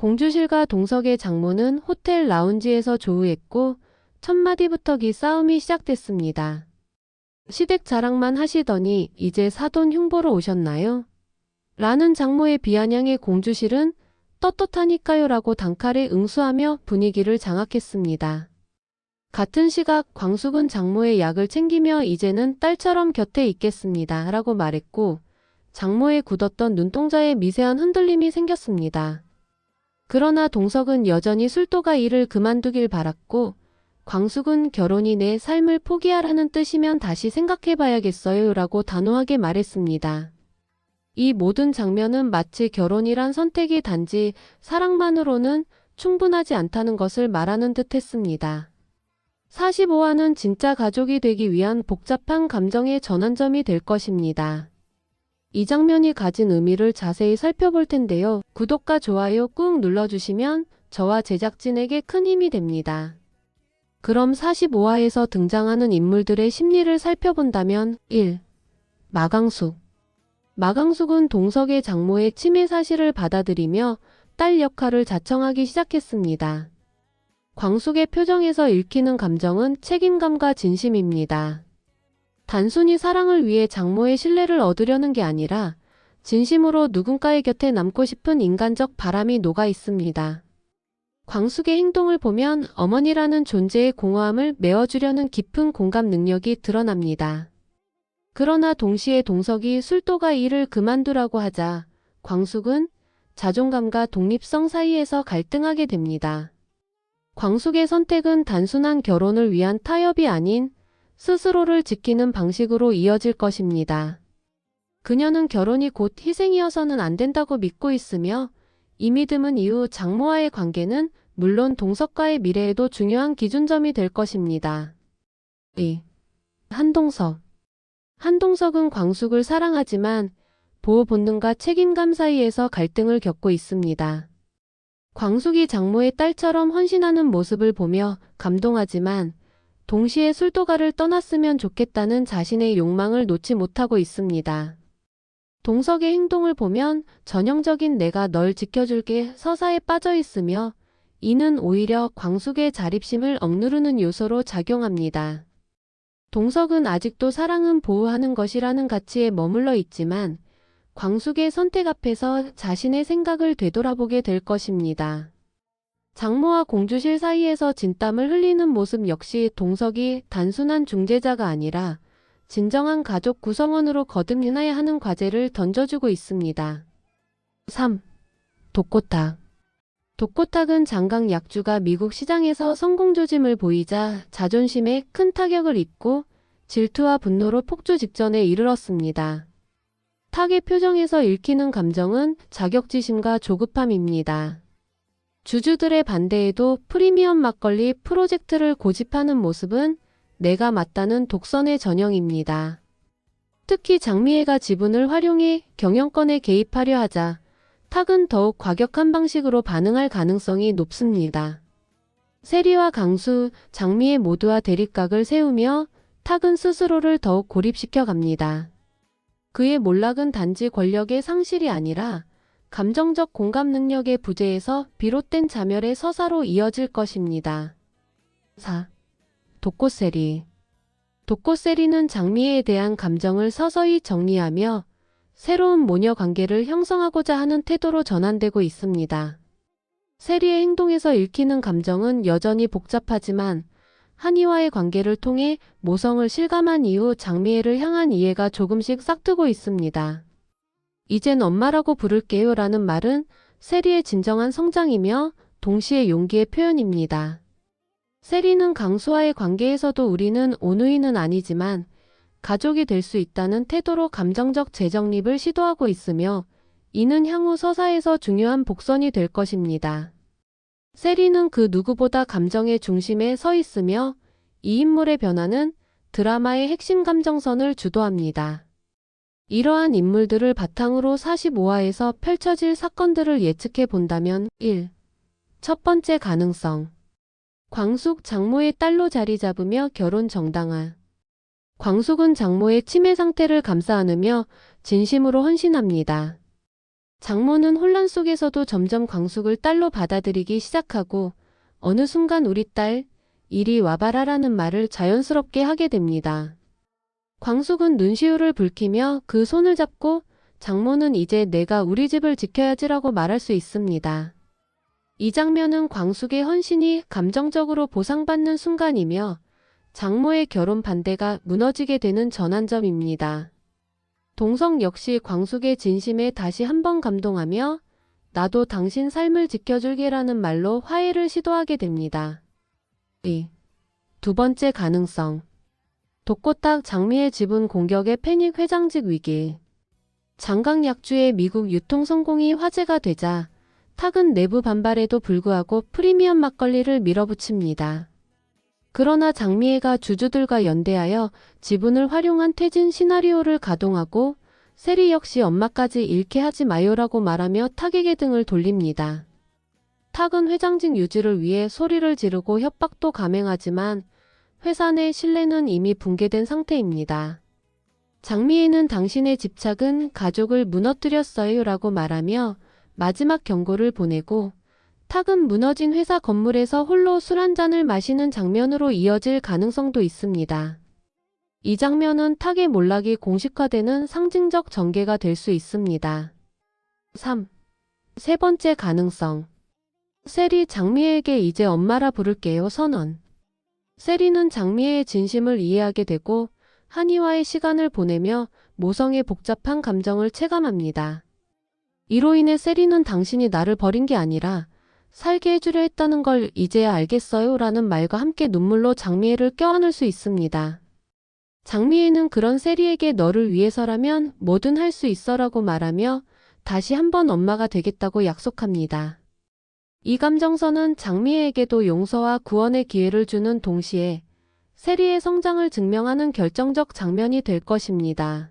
공주실과 동석의 장모는 호텔 라운지에서 조우했고 첫 마디부터 기싸움이 시작됐습니다. 시댁 자랑만 하시더니 이제 사돈 흉보러 오셨나요? 라는 장모의 비아냥에 공주실은 떳떳하니까요 라고 단칼에 응수하며 분위기를 장악했습니다. 같은 시각 광숙은 장모의 약을 챙기며 이제는 딸처럼 곁에 있겠습니다 라고 말했고 장모의 굳었던 눈동자에 미세한 흔들림이 생겼습니다. 그러나 동석은 여전히 술도가 일을 그만두길 바랐고 광숙은 결혼이 내 삶을 포기하라는 뜻이면 다시 생각해봐야겠어요 라고 단호하게 말했습니다. 이 모든 장면은 마치 결혼이란 선택이 단지 사랑만으로는 충분하지 않다는 것을 말하는 듯 했습니다. 45화는 진짜 가족이 되기 위한 복잡한 감정의 전환점이 될 것입니다. 이 장면이 가진 의미를 자세히 살펴볼 텐데요. 구독과 좋아요 꾹 눌러주시면 저와 제작진에게 큰 힘이 됩니다. 그럼 45화에서 등장하는 인물들의 심리를 살펴본다면 1. 마광숙. 마광숙은 동석의 장모의 치매 사실을 받아들이며 딸 역할을 자청하기 시작했습니다. 광숙의 표정에서 읽히는 감정은 책임감과 진심입니다. 단순히 사랑을 위해 장모의 신뢰를 얻으려는 게 아니라 진심으로 누군가의 곁에 남고 싶은 인간적 바람이 녹아 있습니다. 광숙의 행동을 보면 어머니라는 존재의 공허함을 메워주려는 깊은 공감 능력이 드러납니다. 그러나 동시에 동석이 술도가 일을 그만두라고 하자 광숙은 자존감과 독립성 사이에서 갈등하게 됩니다. 광숙의 선택은 단순한 결혼을 위한 타협이 아닌 스스로를 지키는 방식으로 이어질 것입니다. 그녀는 결혼이 곧 희생이어서는 안 된다고 믿고 있으며 이 믿음은 이후 장모와의 관계는 물론 동석과의 미래에도 중요한 기준점이 될 것입니다. 2. 한동석. 한동석은 광숙을 사랑하지만 보호 본능과 책임감 사이에서 갈등을 겪고 있습니다. 광숙이 장모의 딸처럼 헌신하는 모습을 보며 감동하지만 동시에 술도가를 떠났으면 좋겠다는 자신의 욕망을 놓지 못하고 있습니다. 동석의 행동을 보면 전형적인 내가 널 지켜줄게 서사에 빠져 있으며 이는 오히려 광숙의 자립심을 억누르는 요소로 작용합니다. 동석은 아직도 사랑은 보호하는 것이라는 가치에 머물러 있지만 광숙의 선택 앞에서 자신의 생각을 되돌아보게 될 것입니다. 장모와 공주실 사이에서 진땀을 흘리는 모습 역시 동석이 단순한 중재자가 아니라 진정한 가족 구성원으로 거듭나야 하는 과제를 던져주고 있습니다. 3. 독고탁. 독고탁은 장강 약주가 미국 시장에서 성공조짐을 보이자 자존심에 큰 타격을 입고 질투와 분노로 폭주 직전에 이르렀습니다. 탁의 표정에서 읽히는 감정은 자격지심과 조급함입니다. 주주들의 반대에도 프리미엄 막걸리 프로젝트를 고집하는 모습은 내가 맞다는 독선의 전형입니다. 특히 장미애가 지분을 활용해 경영권에 개입하려 하자 탁은 더욱 과격한 방식으로 반응할 가능성이 높습니다. 세리와 강수, 장미애 모두와 대립각을 세우며 탁은 스스로를 더욱 고립시켜 갑니다. 그의 몰락은 단지 권력의 상실이 아니라 감정적 공감 능력의 부재에서 비롯된 자멸의 서사로 이어질 것입니다. 4. 독꽃세리. 독꽃세리는 장미애에 대한 감정을 서서히 정리하며 새로운 모녀 관계를 형성하고자 하는 태도로 전환되고 있습니다. 세리의 행동에서 읽히는 감정은 여전히 복잡하지만 한이와의 관계를 통해 모성을 실감한 이후 장미애를 향한 이해가 조금씩 싹트고 있습니다. 이젠 엄마라고 부를게요 라는 말은 세리의 진정한 성장이며 동시에 용기의 표현입니다. 세리는 강수와의 관계에서도 우리는 온누이는 아니지만 가족이 될 수 있다는 태도로 감정적 재정립을 시도하고 있으며 이는 향후 서사에서 중요한 복선이 될 것입니다. 세리는 그 누구보다 감정의 중심에 서 있으며 이 인물의 변화는 드라마의 핵심 감정선을 주도합니다. 이러한 인물들을 바탕으로 45화에서 펼쳐질 사건들을 예측해 본다면 1. 첫 번째 가능성. 광숙 장모의 딸로 자리 잡으며 결혼 정당화. 광숙은 장모의 치매 상태를 감싸 안으며 진심으로 헌신합니다. 장모는 혼란 속에서도 점점 광숙을 딸로 받아들이기 시작하고 어느 순간 우리 딸, 이리 와봐라라는 말을 자연스럽게 하게 됩니다. 광숙은 눈시울을 붉히며 그 손을 잡고 장모는 이제 내가 우리 집을 지켜야지라고 말할 수 있습니다. 이 장면은 광숙의 헌신이 감정적으로 보상받는 순간이며 장모의 결혼 반대가 무너지게 되는 전환점입니다. 동석 역시 광숙의 진심에 다시 한번 감동하며 나도 당신 삶을 지켜줄게라는 말로 화해를 시도하게 됩니다. 두 번째 가능성. 독고탁 장미의 지분 공격의 패닉 회장직 위기. 장강약주의 미국 유통 성공이 화제가 되자 탁은 내부 반발에도 불구하고 프리미엄 막걸리를 밀어붙입니다. 그러나 장미애가 주주들과 연대하여 지분을 활용한 퇴진 시나리오를 가동하고 세리 역시 엄마까지 잃게 하지 마요라고 말하며 탁에게 등을 돌립니다. 탁은 회장직 유지를 위해 소리를 지르고 협박도 감행하지만 회사 내 신뢰는 이미 붕괴된 상태입니다. 장미애는 당신의 집착은 가족을 무너뜨렸어요 라고 말하며 마지막 경고를 보내고 탁은 무너진 회사 건물에서 홀로 술 한 잔을 마시는 장면으로 이어질 가능성도 있습니다. 이 장면은 탁의 몰락이 공식화되는 상징적 전개가 될 수 있습니다. 3. 세 번째 가능성. 세리 장미애에게 이제 엄마라 부를게요 선언. 세리는 장미애의 진심을 이해하게 되고 한이와의 시간을 보내며 모성의 복잡한 감정을 체감합니다. 이로 인해 세리는 당신이 나를 버린 게 아니라 살게 해주려 했다는 걸 이제야 알겠어요 라는 말과 함께 눈물로 장미애를 껴안을 수 있습니다. 장미애는 그런 세리에게 너를 위해서라면 뭐든 할 수 있어 라고 말하며 다시 한번 엄마가 되겠다고 약속합니다. 이 감정선은 장미애에게도 용서와 구원의 기회를 주는 동시에 세리의 성장을 증명하는 결정적 장면이 될 것입니다.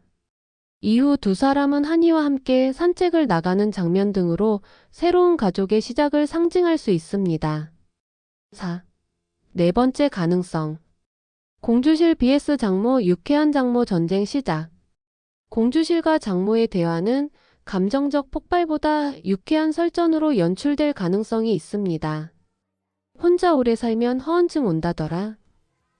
이후 두 사람은 한이와 함께 산책을 나가는 장면 등으로 새로운 가족의 시작을 상징할 수 있습니다. 4. 네 번째 가능성. 공주실 vs 장모 유쾌한 장모 전쟁 시작. 공주실과 장모의 대화는 감정적 폭발보다 유쾌한 설전으로 연출될 가능성이 있습니다. 혼자 오래 살면 허언증 온다더라.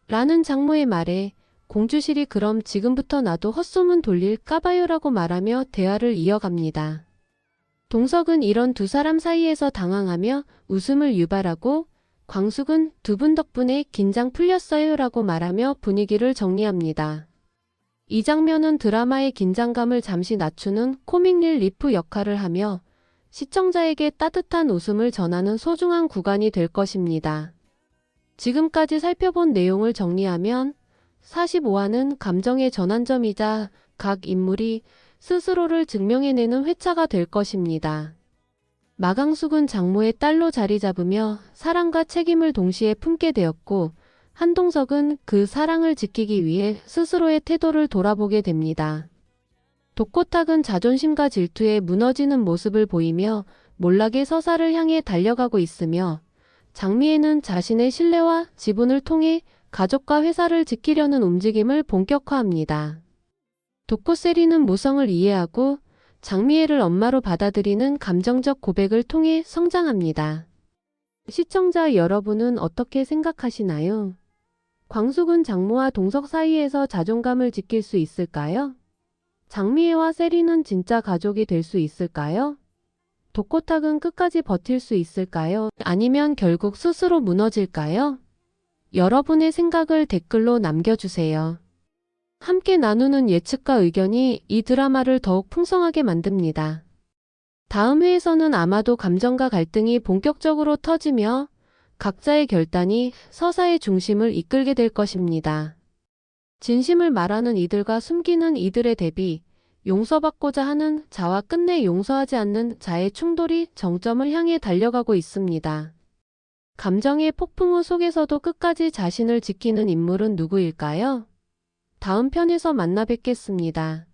라는 장모의 말에 공주실이 그럼 지금부터 나도 헛소문 돌릴까봐요 라고 말하며 대화를 이어갑니다. 동석은 이런 두 사람 사이에서 당황하며 웃음을 유발하고 광숙은 두 분 덕분에 긴장 풀렸어요 라고 말하며 분위기를 정리합니다. 이 장면은 드라마의 긴장감을 잠시 낮추는 코믹 릴리프 역할을 하며 시청자에게 따뜻한 웃음을 전하는 소중한 구간이 될 것입니다. 지금까지 살펴본 내용을 정리하면 45화는 감정의 전환점이자 각 인물이 스스로를 증명해내는 회차가 될 것입니다. 마강숙은 장모의 딸로 자리 잡으며 사랑과 책임을 동시에 품게 되었고 한동석은 그 사랑을 지키기 위해 스스로의 태도를 돌아보게 됩니다. 독고탁은 자존심과 질투에 무너지는 모습을 보이며 몰락의 서사를 향해 달려가고 있으며 장미애는 자신의 신뢰와 지분을 통해 가족과 회사를 지키려는 움직임을 본격화합니다. 독고세리는 모성을 이해하고 장미애를 엄마로 받아들이는 감정적 고백을 통해 성장합니다. 시청자 여러분은 어떻게 생각하시나요? 광숙은 장모와 동석 사이에서 자존감을 지킬 수 있을까요? 장미애와 세리는 진짜 가족이 될 수 있을까요? 독고탁은 끝까지 버틸 수 있을까요? 아니면 결국 스스로 무너질까요? 여러분의 생각을 댓글로 남겨주세요. 함께 나누는 예측과 의견이 이 드라마를 더욱 풍성하게 만듭니다. 다음 회에서는 아마도 감정과 갈등이 본격적으로 터지며 각자의 결단이 서사의 중심을 이끌게 될 것입니다. 진심을 말하는 이들과 숨기는 이들의 대비, 용서받고자 하는 자와 끝내 용서하지 않는 자의 충돌이 정점을 향해 달려가고 있습니다. 감정의 폭풍우 속에서도 끝까지 자신을 지키는 인물은 누구일까요? 다음 편에서 만나 뵙겠습니다.